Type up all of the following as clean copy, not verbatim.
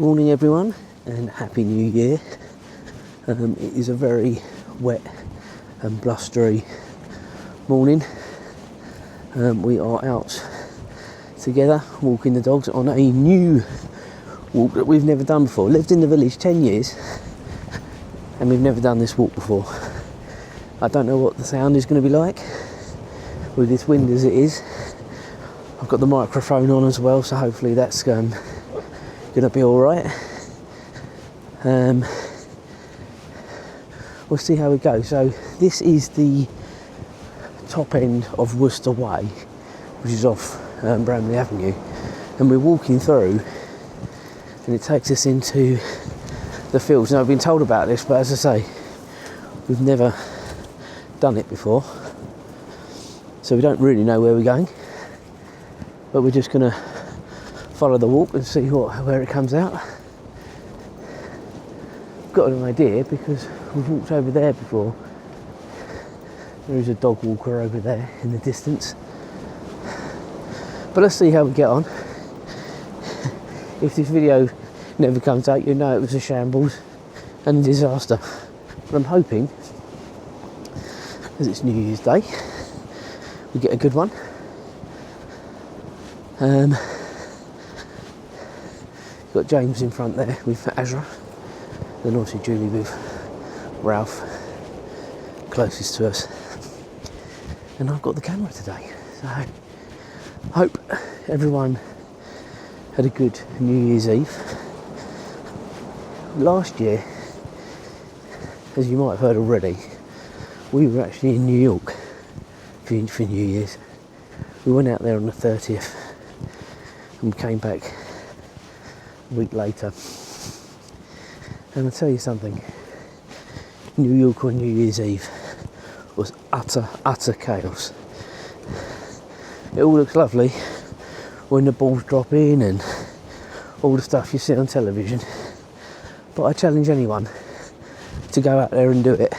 Good morning everyone and Happy New Year. It is a very wet and blustery morning. We are out together walking the dogs on a new walk that we've never done before. Lived in the village 10 years and we've never done this walk before. I don't know what the sound is going to be like with this wind as it is. I've got the microphone on as well, so hopefully that's going to be alright. We'll see how we go. So this is the top end of Worcester Way, which is off Bramley Avenue, and we're walking through and it takes us into the fields. Now I've been told about this, but as I say, we've never done it before, so we don't really know where we're going, but we're just going to follow the walk and see where it comes out. Got an idea because we've walked over there before. There is a dog walker over there in the distance, but let's see how we get on. If this video never comes out, you know it was a shambles and a disaster, but I'm hoping, as it's New Year's Day, we get a good one. Got James in front there with Azra, then obviously Julie with Ralph closest to us, and I've got the camera today, so hope everyone had a good New Year's Eve. Last year, as you might have heard already, we were actually in New York for New Year's. We went out there on the 30th and came back a week later. And I'll tell you something, New York on New Year's Eve was utter chaos. It all looks lovely when the balls drop in and all the stuff you see on television, but I challenge anyone to go out there and do it.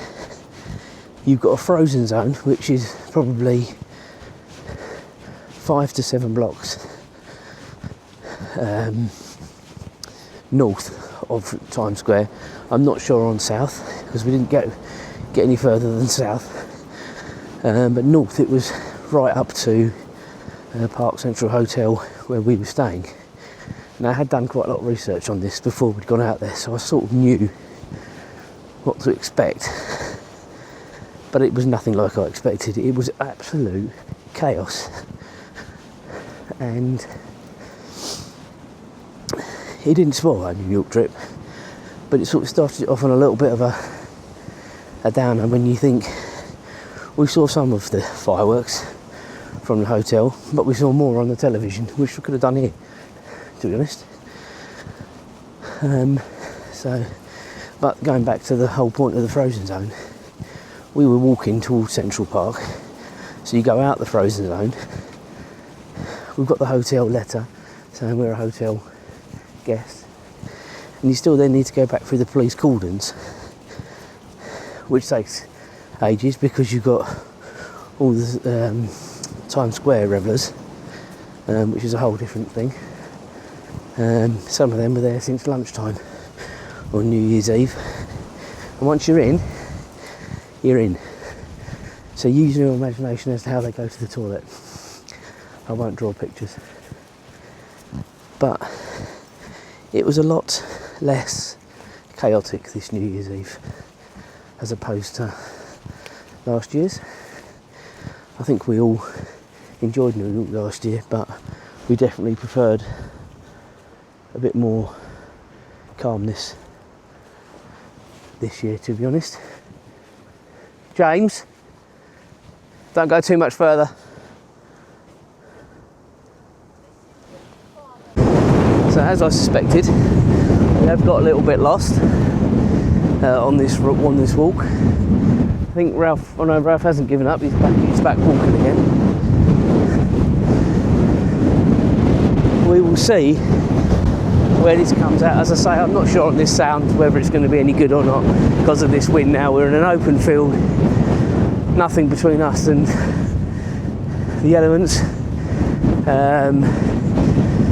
You've got a frozen zone which is probably 5 to 7 blocks north of Times Square. I'm not sure on south because we didn't get any further than south, but north it was right up to Park Central Hotel where we were staying. And I had done quite a lot of research on this before we'd gone out there, so I sort of knew what to expect, but it was nothing like I expected. It was absolute chaos, and it didn't spoil our New York trip, but it sort of started off on a little bit of a downer when you think we saw some of the fireworks from the hotel, but we saw more on the television, which we could have done here, to be honest. But going back to the whole point of the frozen zone, we were walking towards Central Park, so you go out the frozen zone. We've got the hotel letter saying we're a hotel guest, and you still then need to go back through the police cordons, which takes ages because you've got all the Times Square revellers, which is a whole different thing. Some of them were there since lunchtime on New Year's Eve, and once you're in, you're in. So use your imagination as to how they go to the toilet. I won't draw pictures, but it was a lot less chaotic this New Year's Eve as opposed to last year's. I think we all enjoyed New York last year, but we definitely preferred a bit more calmness this year, to be honest. James, don't go too much further. So as I suspected, we have got a little bit lost on this walk. I think Ralph hasn't given up, he's back walking again. We will see where this comes out. As I say, I'm not sure on this sound whether it's going to be any good or not because of this wind now. We're in an open field, nothing between us and the elements.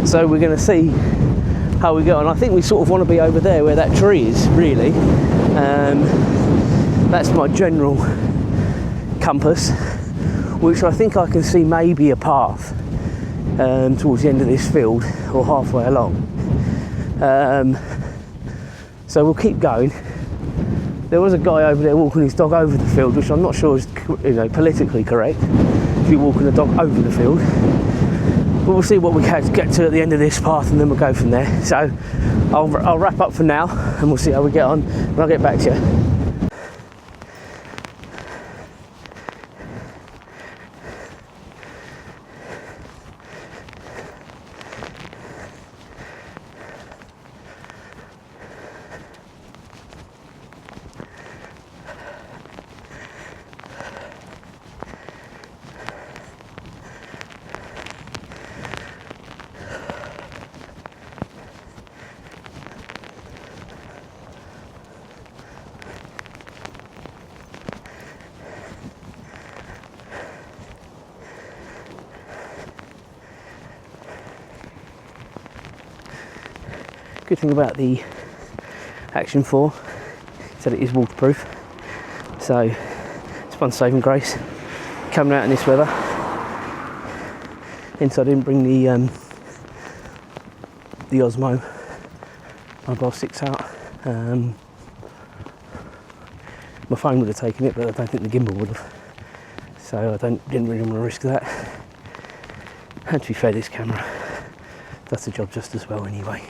So we're going to see how we get on. I think we sort of want to be over there where that tree is, really. That's my general compass, which I think I can see maybe a path towards the end of this field or halfway along. So we'll keep going. There was a guy over there walking his dog over the field, which I'm not sure is, you know, politically correct, if you're walking a dog over the field. But we'll see what we can get to at the end of this path, and then we'll go from there. So I'll wrap up for now, and we'll see how we get on when I get back to you. Good thing about the Action 4 is that it is waterproof, so it's one saving grace coming out in this weather. Hence I didn't bring the Osmo Mobile 6 out. My phone would have taken it, but I don't think the gimbal would have, so I didn't really want to risk that. And to be fair, this camera does the job just as well anyway.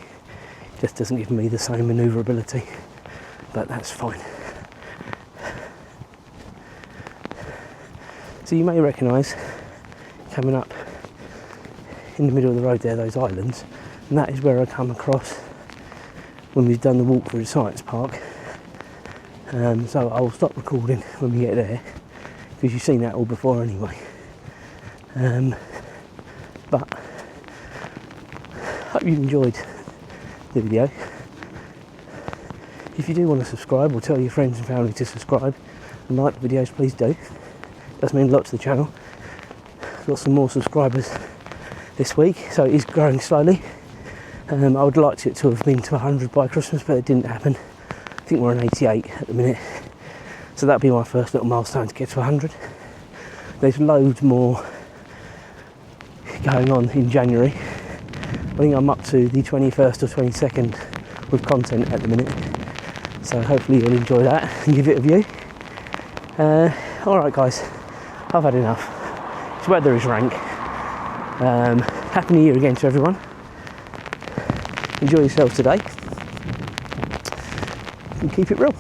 Just doesn't give me the same manoeuvrability, but that's fine. So you may recognise, coming up in the middle of the road there, those islands, and that is where I come across when we've done the walk through the science park. So I'll stop recording when we get there, because you've seen that all before anyway. But hope you've enjoyed the video. If you do want to subscribe, or tell your friends and family to subscribe and like the videos, please do. Does mean a lot to the channel. Got some more subscribers this week, so it is growing slowly. I would like it to have been to 100 by Christmas, but it didn't happen. I think we're on 88 at the minute, so that'll be my first little milestone to get to 100. There's loads more going on in January. I think I'm up to the 21st or 22nd with content at the minute, so hopefully you'll enjoy that and give it a view. Alright guys, I've had enough. This weather is rank. Happy New Year again to everyone. Enjoy yourselves today and keep it real.